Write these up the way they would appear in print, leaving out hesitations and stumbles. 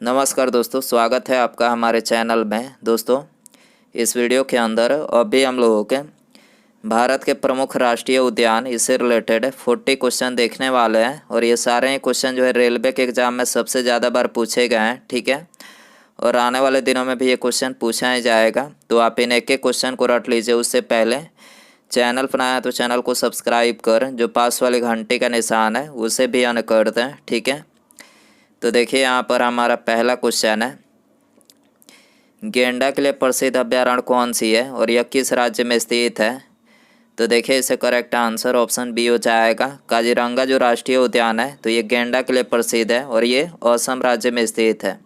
नमस्कार दोस्तों, स्वागत है आपका हमारे चैनल में। दोस्तों, इस वीडियो के अंदर अभी हम लोगों के भारत के प्रमुख राष्ट्रीय उद्यान इससे रिलेटेड 40 क्वेश्चन देखने वाले हैं। और ये सारे ही क्वेश्चन जो है रेलवे के एग्ज़ाम में सबसे ज़्यादा बार पूछे गए हैं, ठीक है। और आने वाले दिनों में भी ये क्वेश्चन पूछा ही जाएगा, तो आप इन एक एक क्वेश्चन को रट लीजिए। उससे पहले चैनल पर आया तो चैनल को सब्सक्राइब कर, जो पास वाली घंटी का निशान है उसे भी ऑन कर दें, ठीक है। तो देखिए यहाँ पर हमारा पहला क्वेश्चन है, गेंडा के लिए प्रसिद्ध अभ्यारण्य कौन सी है और यह किस राज्य में स्थित है। तो देखिए इसे करेक्ट आंसर ऑप्शन बी हो जाएगा। काजीरंगा जो राष्ट्रीय उद्यान है तो ये गेंडा के लिए प्रसिद्ध है और ये असम राज्य में स्थित है।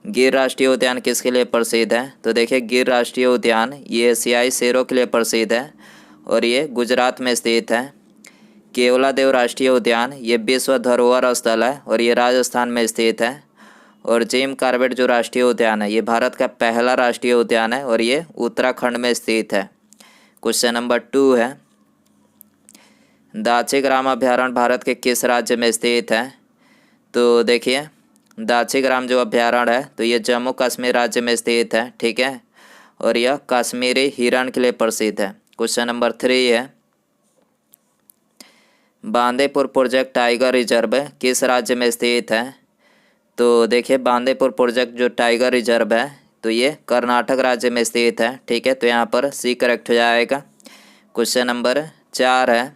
गिर राष्ट्रीय उद्यान किसके लिए प्रसिद्ध है। तो देखिए गिर राष्ट्रीय उद्यान ये एशियाई शेरों के लिए प्रसिद्ध है और ये गुजरात में स्थित है। केवलादेव राष्ट्रीय उद्यान ये विश्व धरोहर स्थल है और ये राजस्थान में स्थित है। और जिम कॉर्बेट जो राष्ट्रीय उद्यान है ये भारत का पहला राष्ट्रीय उद्यान है और ये उत्तराखंड में स्थित है। क्वेश्चन नंबर 2 है, दाची ग्राम अभ्यारण्य भारत के किस राज्य में स्थित है। तो देखिए दाची ग्राम जो अभ्यारण्य है तो ये जम्मू कश्मीर राज्य में स्थित है, ठीक है। और यह कश्मीरी हिरण के लिए प्रसिद्ध है। क्वेश्चन नंबर 3 है, बांदीपुर प्रोजेक्ट टाइगर रिजर्व किस राज्य में स्थित है। तो देखिए बांदीपुर प्रोजेक्ट जो टाइगर रिजर्व है तो ये कर्नाटक राज्य में स्थित है, ठीक है। तो यहाँ पर सी करेक्ट हो जाएगा। क्वेश्चन नंबर 4 है,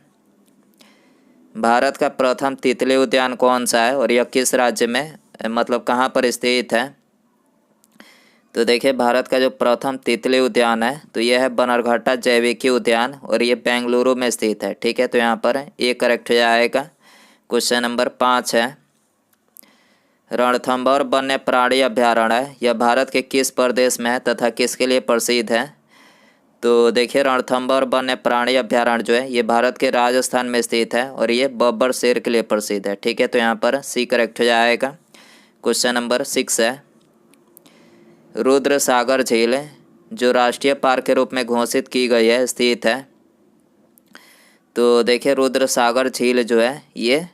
भारत का प्रथम तितली उद्यान कौन सा है और यह किस राज्य में मतलब कहाँ पर स्थित है। तो देखिए भारत का जो प्रथम तितली उद्यान है तो यह है बनरघट्टा जैविकी उद्यान और ये बेंगलुरु में स्थित है, ठीक है। तो यहाँ पर ए करेक्ट हो जाएगा। क्वेश्चन नंबर 5 है, रणथंभौर वन्य प्राणी अभ्यारण्य है यह भारत के किस प्रदेश में है तथा किसके लिए प्रसिद्ध है। तो देखिए रणथंभौर वन्य प्राणी अभ्यारण्य जो है ये भारत के राजस्थान में स्थित है और ये बब्बर शेर के लिए प्रसिद्ध है, ठीक है। तो यहाँ पर सी करेक्ट हो जाएगा। क्वेश्चन नंबर 6 है, रुद्र सागर झील जो राष्ट्रीय पार्क के रूप में घोषित की गई है स्थित है। तो देखिए रुद्र सागर झील जो है ये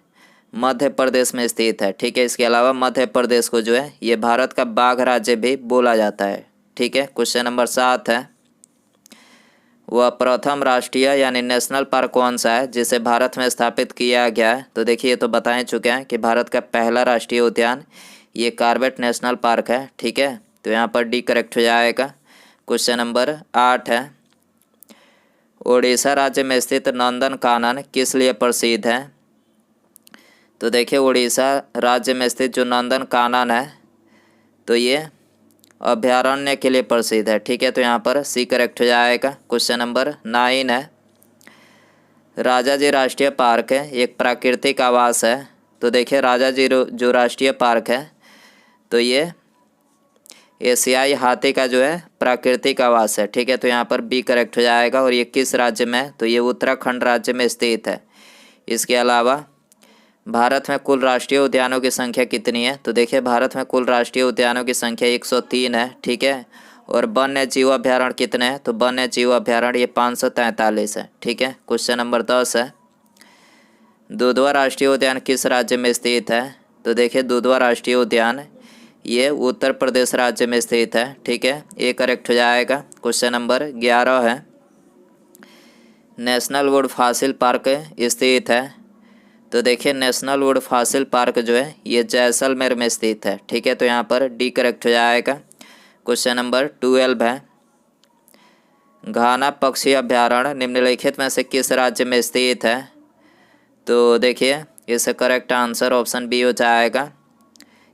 मध्य प्रदेश में स्थित है, ठीक है। इसके अलावा मध्य प्रदेश को जो है ये भारत का बाघ राज्य भी बोला जाता है, ठीक है। क्वेश्चन नंबर 7 है, वह प्रथम राष्ट्रीय यानी नेशनल पार्क कौन सा है जिसे भारत में स्थापित किया गया है। तो देखिए ये तो बता ही चुके हैं कि भारत का पहला राष्ट्रीय उद्यान ये कॉर्बेट नेशनल पार्क है, ठीक है। तो यहाँ पर डी करेक्ट हो जाएगा। क्वेश्चन नंबर 8 है, उड़ीसा राज्य में स्थित नंदन कानन किस लिए प्रसिद्ध है। तो देखिए उड़ीसा राज्य में स्थित जो नंदन कानन है तो ये अभ्यारण्य के लिए प्रसिद्ध है, ठीक है। तो यहाँ पर सी करेक्ट हो जाएगा। क्वेश्चन नंबर 9 है, राजाजी राष्ट्रीय पार्क है एक प्राकृतिक आवास है। तो देखिए राजाजी जो राष्ट्रीय पार्क है तो ये एशियाई हाथी का जो है प्राकृतिक आवास है, ठीक है। तो यहाँ पर बी करेक्ट हो जाएगा। और ये किस राज्य में है तो ये उत्तराखंड राज्य में स्थित है। इसके अलावा भारत में कुल राष्ट्रीय उद्यानों की संख्या कितनी है। तो देखिए भारत में कुल राष्ट्रीय उद्यानों की संख्या 103 है, ठीक है। और वन्य जीव अभ्यारण्य कितने हैं तो वन्य जीव अभ्यारण्य ये 543 है, ठीक है। क्वेश्चन नंबर 10 है, दुधवा राष्ट्रीय उद्यान किस राज्य में स्थित है। तो देखिए दुधवा राष्ट्रीय उद्यान ये उत्तर प्रदेश राज्य में स्थित है, ठीक है। ए करेक्ट हो जाएगा। क्वेश्चन नंबर 11 है, नेशनल वुड फॉसिल पार्क स्थित है। तो देखिए नेशनल वुड फॉसिल पार्क जो है ये जैसलमेर में स्थित है, ठीक है। तो यहाँ पर डी करेक्ट हो जाएगा। क्वेश्चन नंबर 12 है, घाना पक्षी अभ्यारण्य निम्नलिखित में से किस राज्य में स्थित है। तो देखिए इसका करेक्ट आंसर ऑप्शन बी हो जाएगा,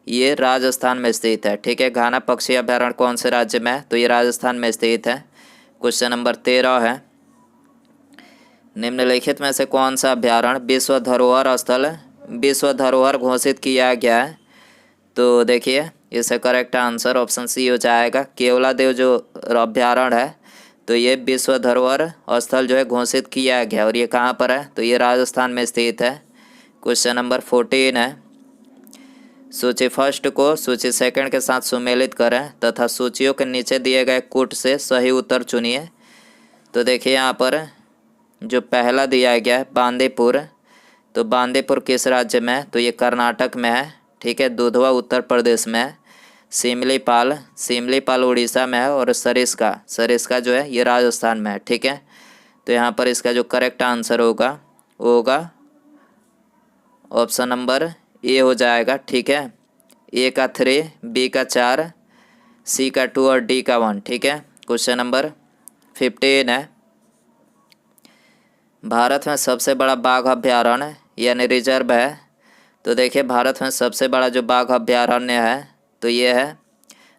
ये राजस्थान में स्थित है, ठीक है। घाना पक्षी अभ्यारण्य कौन से राज्य में है तो ये राजस्थान में स्थित है। क्वेश्चन नंबर 13 है, निम्नलिखित में से कौन सा अभ्यारण्य विश्व धरोहर घोषित किया गया है। तो देखिए इसका करेक्ट आंसर ऑप्शन सी हो जाएगा, केवलादेव जो अभ्यारण्य है तो ये विश्व धरोहर स्थल जो है घोषित किया गया और ये कहाँ पर है तो ये राजस्थान में स्थित है। क्वेश्चन नंबर 14 है, सूची फर्स्ट को सूची सेकंड के साथ सुमेलित करें तथा सूचियों के नीचे दिए गए कूट से सही उत्तर चुनिए। तो देखिए यहाँ पर जो पहला दिया गया है बांदीपुर, तो बांदीपुर किस राज्य में है तो ये कर्नाटक में है, ठीक है। दुधवा उत्तर प्रदेश में है। सिमलीपाल, सिमलीपाल उड़ीसा में है और सरिस्का जो है ये राजस्थान में है। ठीक है, तो यहाँ पर इसका जो करेक्ट आंसर होगा वो होगा ऑप्शन नंबर ए हो जाएगा। ठीक है, ए का 3, बी का 4, सी का 2 और डी का 1। ठीक है, क्वेश्चन नंबर 15 है, भारत में सबसे बड़ा बाघ अभ्यारण्य यानी रिजर्व है। तो देखिए भारत में सबसे बड़ा जो बाघ अभ्यारण्य है तो ये है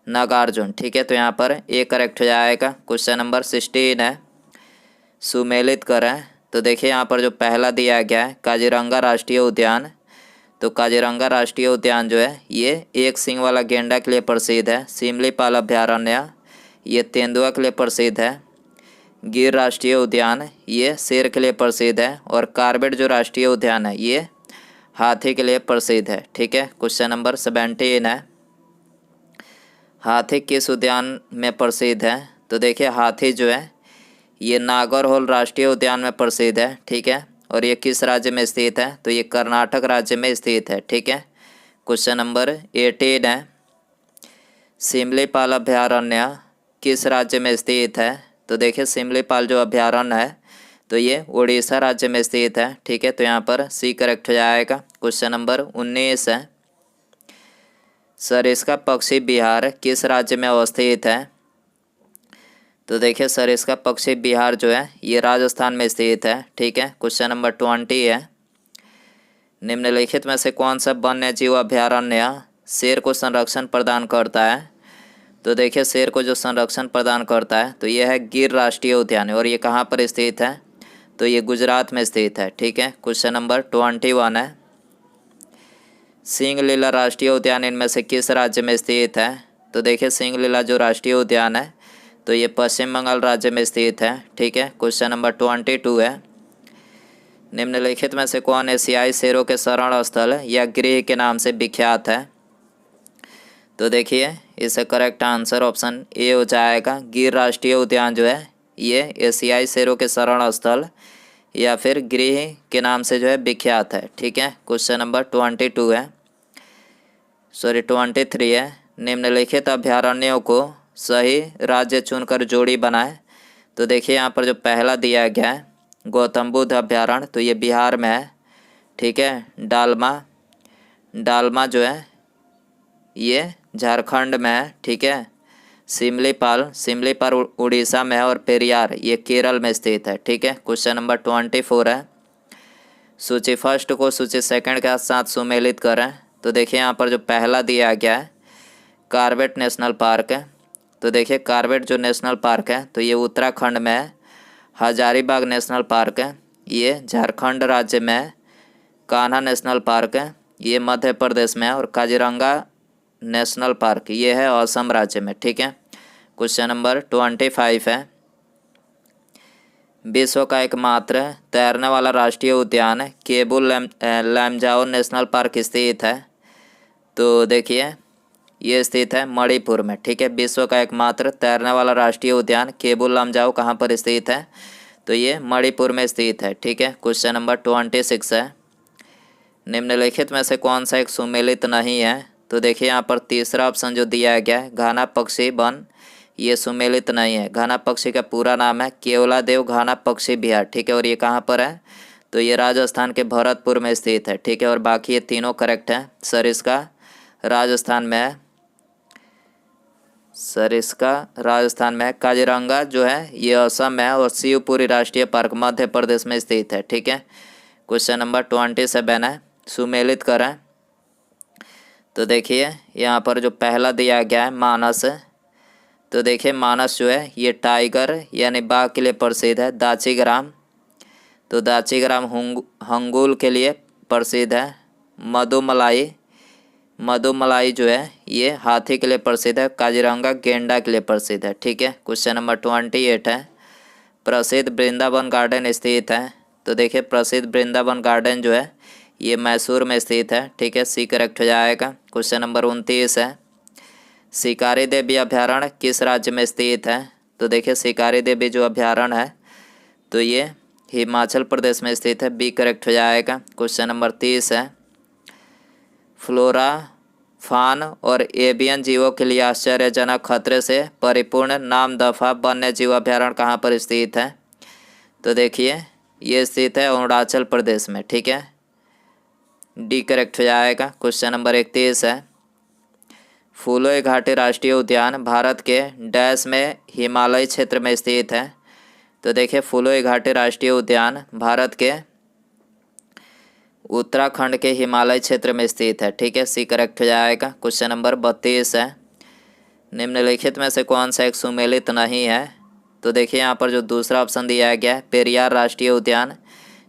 नागार्जुन। ठीक है, तो यहाँ पर ए करेक्ट हो जाएगा। क्वेश्चन नंबर 16 है, सुमेलित करें। तो देखिए यहाँ पर जो पहला दिया गया है काजीरंगा राष्ट्रीय उद्यान, तो काजीरंगा राष्ट्रीय उद्यान जो है ये एक सींग वाला गेंडा के लिए प्रसिद्ध है। सिमलीपाल अभ्यारण्य ये तेंदुआ के लिए प्रसिद्ध है। गिर राष्ट्रीय उद्यान ये शेर के लिए प्रसिद्ध है। और कार्बेट जो राष्ट्रीय उद्यान है ये हाथी के लिए प्रसिद्ध है। ठीक है, क्वेश्चन नंबर 17 है, हाथी किस उद्यान में प्रसिद्ध है। तो देखिए हाथी जो है ये नागरहोल राष्ट्रीय उद्यान में प्रसिद्ध है। ठीक है, और ये किस राज्य में स्थित है। तो ये कर्नाटक राज्य में स्थित है। ठीक है, क्वेश्चन नंबर 18 है, सिमलीपाल अभ्यारण्य किस राज्य में स्थित है। तो देखिए सिमलीपाल जो अभ्यारण्य है तो ये उड़ीसा राज्य में स्थित है। ठीक है, तो यहाँ पर सी करेक्ट हो जाएगा। क्वेश्चन नंबर 19 है, सरिस्का पक्षी बिहार किस राज्य में अवस्थित है। तो देखिए सरिस्का पक्षी बिहार जो है ये राजस्थान में स्थित है। ठीक है, क्वेश्चन नंबर 20 है, निम्नलिखित में से कौन सा वन्य जीव अभ्यारण्य शेर को संरक्षण प्रदान करता है। तो देखिए शेर को जो संरक्षण प्रदान करता है तो ये है गिर राष्ट्रीय उद्यान और ये कहाँ पर स्थित है। तो ये गुजरात में स्थित है। ठीक है, क्वेश्चन नंबर 21 है, सिंगलीला राष्ट्रीय उद्यान इनमें से किस राज्य में स्थित है। तो देखिए सिंगलीला जो राष्ट्रीय उद्यान है तो ये पश्चिम बंगाल राज्य में स्थित है। ठीक है, क्वेश्चन नंबर 22 है, निम्नलिखित में से कौन एशियाई शेरों के शरण स्थल या गृह के नाम से विख्यात है। तो देखिए इसका करेक्ट आंसर ऑप्शन ए हो जाएगा। गिर राष्ट्रीय उद्यान जो है ये एशियाई शेरों के शरण स्थल या फिर गृह के नाम से जो है विख्यात है। ठीक है, क्वेश्चन नंबर 23 है, निम्नलिखित अभ्यारण्यों को सही राज्य चुनकर जोड़ी बनाए। तो देखिए यहाँ पर जो पहला दिया गया है गौतम बुद्ध अभ्यारण्य तो ये बिहार में है। ठीक है, डालमा जो है ये झारखंड में है। ठीक है, सिमलीपाल उड़ीसा में है और पेरियार ये केरल में स्थित है। ठीक है, क्वेश्चन नंबर 24 है, सूची फर्स्ट को सूची सेकंड के साथ सुमेलित करें। तो देखिए यहाँ पर जो पहला दिया गया है कार्बेट नेशनल पार्क है। तो देखिए कार्बेट जो नेशनल पार्क है तो ये उत्तराखंड में है। हजारीबाग नेशनल पार्क है ये झारखंड राज्य में है। कान्हा नेशनल पार्क है ये मध्य प्रदेश में है। और काजीरंगा नेशनल पार्क ये है असम राज्य में। ठीक है, क्वेश्चन नंबर 25 है, विश्व का एकमात्र तैरने वाला राष्ट्रीय उद्यान केबुल लैमजाओ नेशनल पार्क स्थित है। तो देखिए ये स्थित है मणिपुर में। ठीक है, विश्व का एकमात्र तैरने वाला राष्ट्रीय उद्यान केबुल लैमजाओ कहाँ पर स्थित है। तो ये मणिपुर में स्थित है। ठीक है, क्वेश्चन नंबर 26 है, निम्नलिखित में से कौन सा एक सुमेलित नहीं है। तो देखिए यहाँ पर तीसरा ऑप्शन जो दिया गया है घाना पक्षी वन ये सुमेलित नहीं है। घाना पक्षी का पूरा नाम है केवलादेव घाना पक्षी विहार। ठीक है, और ये कहाँ पर है तो ये राजस्थान के भरतपुर में स्थित है। ठीक है, और बाकी ये तीनों करेक्ट है। सरिस्का राजस्थान में है, सरिस्का राजस्थान में है। काजीरंगा जो है ये असम में है और शिवपुरी राष्ट्रीय पार्क मध्य प्रदेश में स्थित है। ठीक है, क्वेश्चन नंबर 27 है, सुमेलित करें। तो देखिए यहाँ पर जो पहला दिया गया है मानस। तो देखिए मानस जो है ये टाइगर यानी बाघ के लिए प्रसिद्ध है। दाचीग्राम तो दाचीग्राम हंगुल के लिए प्रसिद्ध है। मधुमलाई जो है ये हाथी के लिए प्रसिद्ध है। काजीरंगा गेंडा के लिए प्रसिद्ध है। ठीक है, क्वेश्चन नंबर 28 है, प्रसिद्ध वृंदावन गार्डन स्थित है। तो देखिए प्रसिद्ध वृंदावन गार्डन जो है ये मैसूर में स्थित है। ठीक है, सी करेक्ट हो जाएगा। क्वेश्चन नंबर 29 है, शिकारी देवी अभ्यारण्य किस राज्य में स्थित है। तो देखिए शिकारी देवी जो अभ्यारण्य है तो ये हिमाचल प्रदेश में स्थित है। बी करेक्ट हो जाएगा। क्वेश्चन नंबर 30 है, फान और एवियन जीवों के लिए आश्चर्यजनक खतरे से परिपूर्ण नामदफा वन्य जीव अभ्यारण्य कहाँ पर स्थित है? तो देखिए ये स्थित है अरुणाचल प्रदेश में। ठीक है, डी करेक्ट हो जाएगा। क्वेश्चन नंबर 31 है, फूलों घाटी राष्ट्रीय उद्यान भारत के डैश में हिमालय क्षेत्र में स्थित है? तो देखिए फूलों घाटी राष्ट्रीय उद्यान भारत के उत्तराखंड के हिमालय क्षेत्र में स्थित है। ठीक है, सी करेक्ट हो जाएगा। क्वेश्चन नंबर 32 है, निम्नलिखित में से कौन सा एक सुमेलित नहीं है? तो देखिए यहाँ पर जो दूसरा ऑप्शन दिया गया है पेरियार राष्ट्रीय उद्यान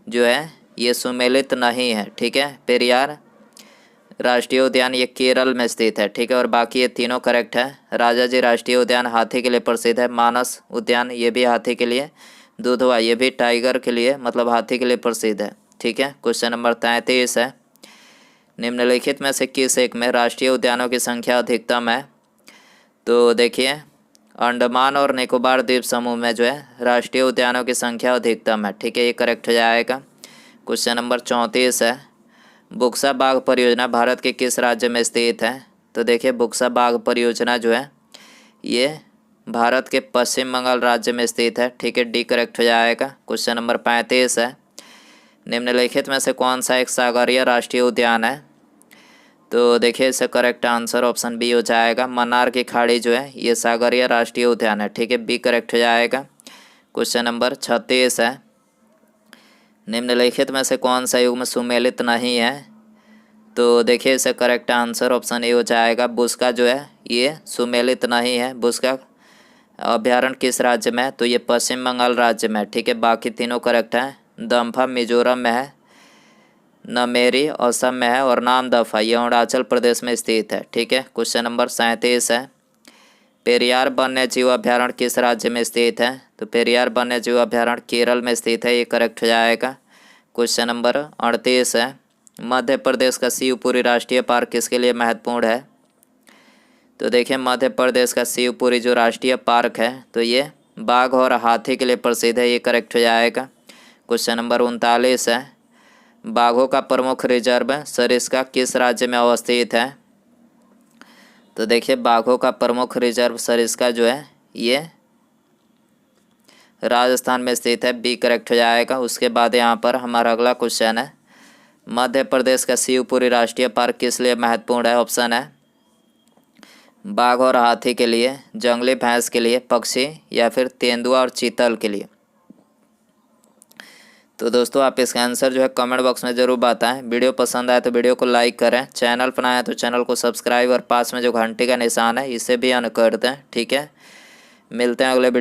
जो है ये सुमेलित नहीं है। ठीक है, पेरियार राष्ट्रीय उद्यान ये केरल में स्थित है। ठीक है, और बाकी ये तीनों करेक्ट है। राजाजी राष्ट्रीय उद्यान हाथी के लिए प्रसिद्ध है। मानस उद्यान ये भी हाथी के लिए। दुधवा ये भी टाइगर के लिए मतलब हाथी के लिए प्रसिद्ध है। ठीक है, क्वेश्चन नंबर 33 है, निम्नलिखित में से किस एक में राष्ट्रीय उद्यानों की संख्या अधिकतम है? तो देखिए अंडमान और निकोबार द्वीप समूह में जो है राष्ट्रीय उद्यानों की संख्या अधिकतम है। ठीक है, ये करेक्ट हो जाएगा। क्वेश्चन नंबर 34 है, बुक्सा बाघ परियोजना भारत के किस राज्य में स्थित है? तो देखिए बुक्सा बाघ परियोजना जो है ये भारत के पश्चिम बंगाल राज्य में स्थित है। ठीक है, डी करेक्ट हो जाएगा। क्वेश्चन नंबर 35 है, निम्नलिखित में से कौन सा एक सागरीय राष्ट्रीय उद्यान है? तो देखिए इसका करेक्ट आंसर ऑप्शन बी हो जाएगा। मन्नार की खाड़ी जो है ये सागरीय राष्ट्रीय उद्यान है। ठीक है, बी करेक्ट हो जाएगा। क्वेश्चन नंबर 36 है, निम्नलिखित में से कौन सा युग्म सुमेलित नहीं है? तो देखिए इसका करेक्ट आंसर ऑप्शन ए हो जाएगा। बुस्का जो है ये सुमेलित नहीं है। बुस्का अभ्यारण्य किस राज्य में है? तो ये पश्चिम बंगाल राज्य में। ठीक है, बाकी तीनों करेक्ट हैं। दम्फा मिजोरम में है, नमेरी असम में है और नामदफा ये अरुणाचल प्रदेश में स्थित है। ठीक है, क्वेश्चन नंबर 37 है, पेरियार वन्य जीव अभ्यारण्य किस राज्य में स्थित है? तो पेरियार वन्य जीव अभ्यारण्य केरल में स्थित है। ये करेक्ट हो जाएगा। क्वेश्चन नंबर 38 है, मध्य प्रदेश का शिवपुरी राष्ट्रीय पार्क किसके लिए महत्वपूर्ण है? तो देखिए मध्य प्रदेश का शिवपुरी जो राष्ट्रीय पार्क है तो ये बाघ और हाथी के लिए प्रसिद्ध है। ये करेक्ट हो जाएगा। क्वेश्चन नंबर 39 है, बाघों का प्रमुख रिजर्व सरिस्का किस राज्य में अवस्थित है? तो देखिए बाघों का प्रमुख रिजर्व सरिस्का जो है ये राजस्थान में स्थित है। बी करेक्ट हो जाएगा। उसके बाद यहाँ पर हमारा अगला क्वेश्चन है, मध्य प्रदेश का शिवपुरी राष्ट्रीय पार्क किस लिए महत्वपूर्ण है? ऑप्शन है बाघ और हाथी के लिए, जंगली भैंस के लिए, पक्षी या फिर तेंदुआ और चीतल के लिए। तो दोस्तों आप इसका आंसर जो है कमेंट बॉक्स में ज़रूर बताएं। वीडियो पसंद आए तो वीडियो को लाइक करें, चैनल पर आए तो चैनल को सब्सक्राइब और पास में जो घंटी का निशान है इसे भी ऑन कर दें। ठीक है, मिलते हैं अगले वीडियो।